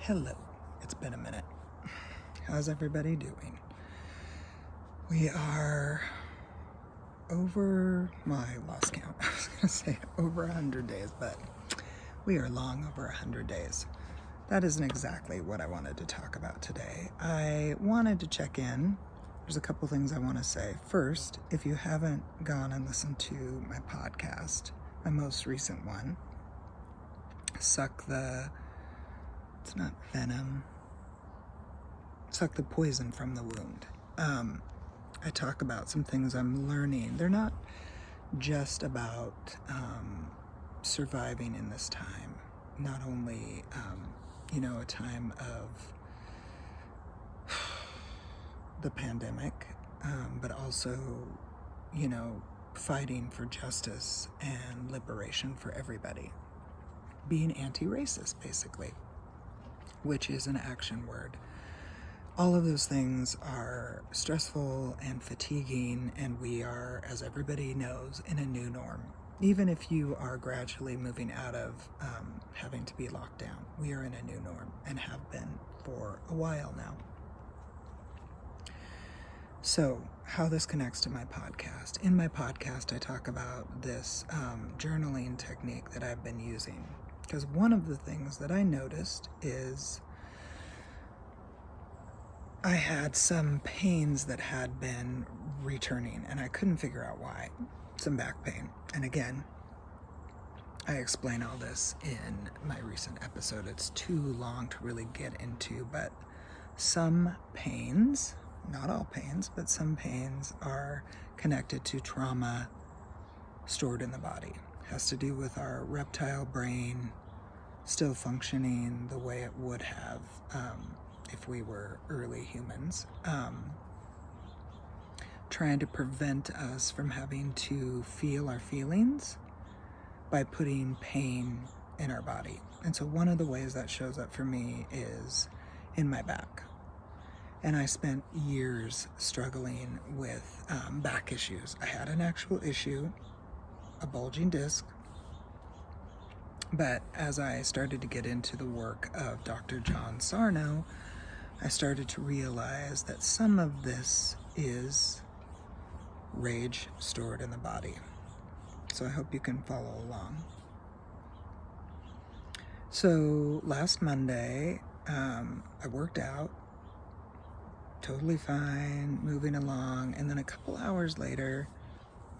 Hello, it's been a minute. How's everybody doing? We are I lost count. I was going to say over 100 days, but we are long over 100 days. That isn't exactly what I wanted to talk about today. I wanted to check in. There's a couple things I want to say. First, if you haven't gone and listened to my podcast, my most recent one, it's not venom, suck the poison from the wound. I talk about some things I'm learning. They're not just about surviving in this time, not only a time of the pandemic, but also fighting for justice and liberation for everybody, being anti-racist basically, which is an action word. All of those things are stressful and fatiguing, and we are, as everybody knows, in a new norm. Even if you are gradually moving out of having to be locked down, we are in a new norm and have been for a while now. So, how this connects to my podcast. In my podcast, I talk about this journaling technique that I've been using. Because one of the things that I noticed is I had some pains that had been returning, and I couldn't figure out why. Some back pain. And again, I explain all this in my recent episode. It's too long to really get into, but some pains, not all pains, but some pains are connected to trauma stored in the body. It has to do with our reptile brain still functioning the way it would have if we were early humans, trying to prevent us from having to feel our feelings by putting pain in our body. And so one of the ways that shows up for me is in my back. And I spent years struggling with back issues. I had an actual issue, a bulging disc. But as I started to get into the work of Dr. John Sarno, I started to realize that some of this is rage stored in the body. So I hope you can follow along. So last Monday, I worked out, totally fine, moving along, and then a couple hours later,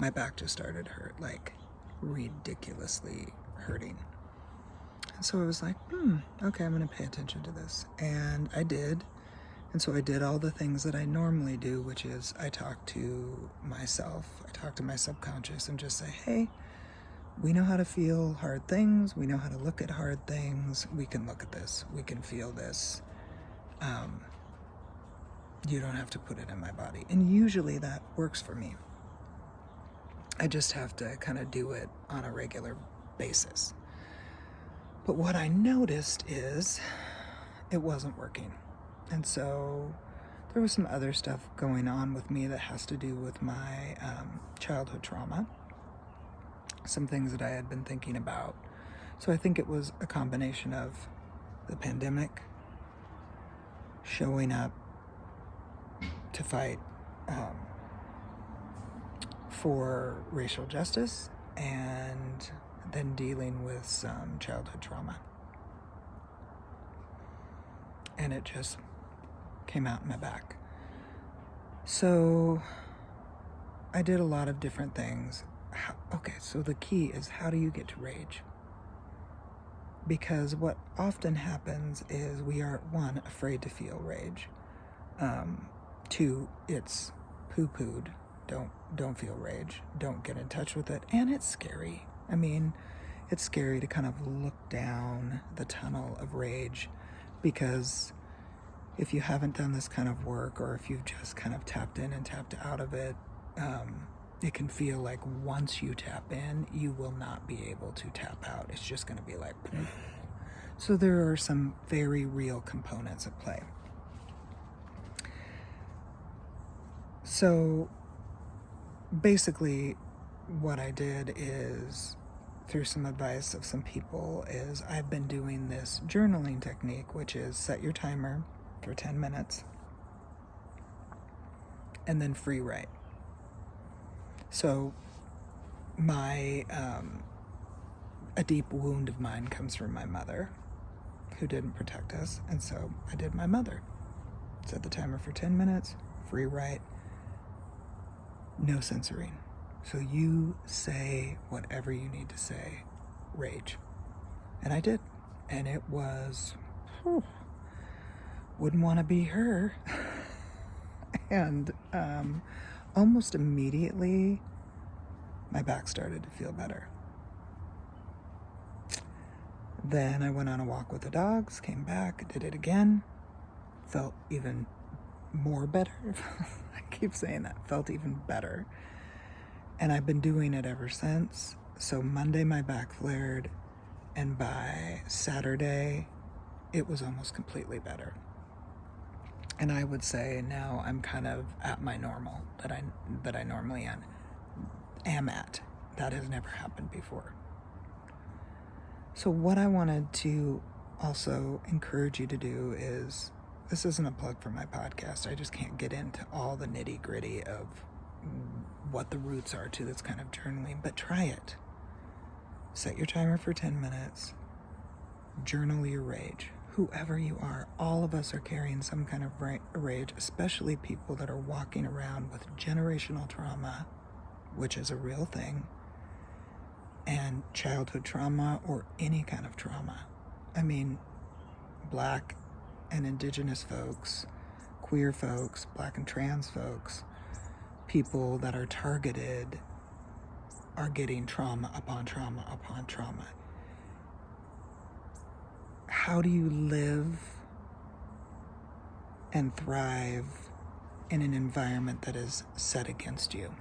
my back just started hurt, like ridiculously hurting. And so I was like, okay, I'm going to pay attention to this. And I did. And so I did all the things that I normally do, which is I talk to myself. I talk to my subconscious and just say, hey, we know how to feel hard things. We know how to look at hard things. We can look at this. We can feel this. You don't have to put it in my body. And usually that works for me. I just have to kind of do it on a regular basis. But what I noticed is it wasn't working. And so there was some other stuff going on with me that has to do with my childhood trauma. Some things that I had been thinking about. So I think it was a combination of the pandemic, showing up to fight for racial justice, and then dealing with some childhood trauma. And it just came out in my back. So I did a lot of different things. So the key is, how do you get to rage? Because what often happens is we are, one, afraid to feel rage. Two, it's poo-pooed. Don't feel rage. Don't get in touch with it. And it's scary. I mean, it's scary to kind of look down the tunnel of rage, because if you haven't done this kind of work, or if you've just kind of tapped in and tapped out of it, it can feel like once you tap in, you will not be able to tap out. It's just going to be like, so there are some very real components at play. So basically what I did is through some advice of some people, is I've been doing this journaling technique, which is set your timer for 10 minutes and then free write. So a deep wound of mine comes from my mother, who didn't protect us, and so I did my mother. Set the timer for 10 minutes, free write, no censoring. So you say whatever you need to say, rage. And I did. And it was, wouldn't want to be her. And almost immediately, my back started to feel better. Then I went on a walk with the dogs, came back, did it again, felt even more better. I keep saying that, felt even better. And I've been doing it ever since. So Monday my back flared, and by Saturday it was almost completely better. And I would say now I'm kind of at my normal that I normally am at. That has never happened before. So what I wanted to also encourage you to do is, this isn't a plug for my podcast. I just can't get into all the nitty gritty of what the roots are to this kind of journaling, but try it. Set your timer for 10 minutes. Journal your rage. Whoever you are, all of us are carrying some kind of rage, especially people that are walking around with generational trauma, which is a real thing, and childhood trauma or any kind of trauma. I mean, Black and Indigenous folks, queer folks, Black and trans folks, people that are targeted are getting trauma upon trauma upon trauma. How do you live and thrive in an environment that is set against you?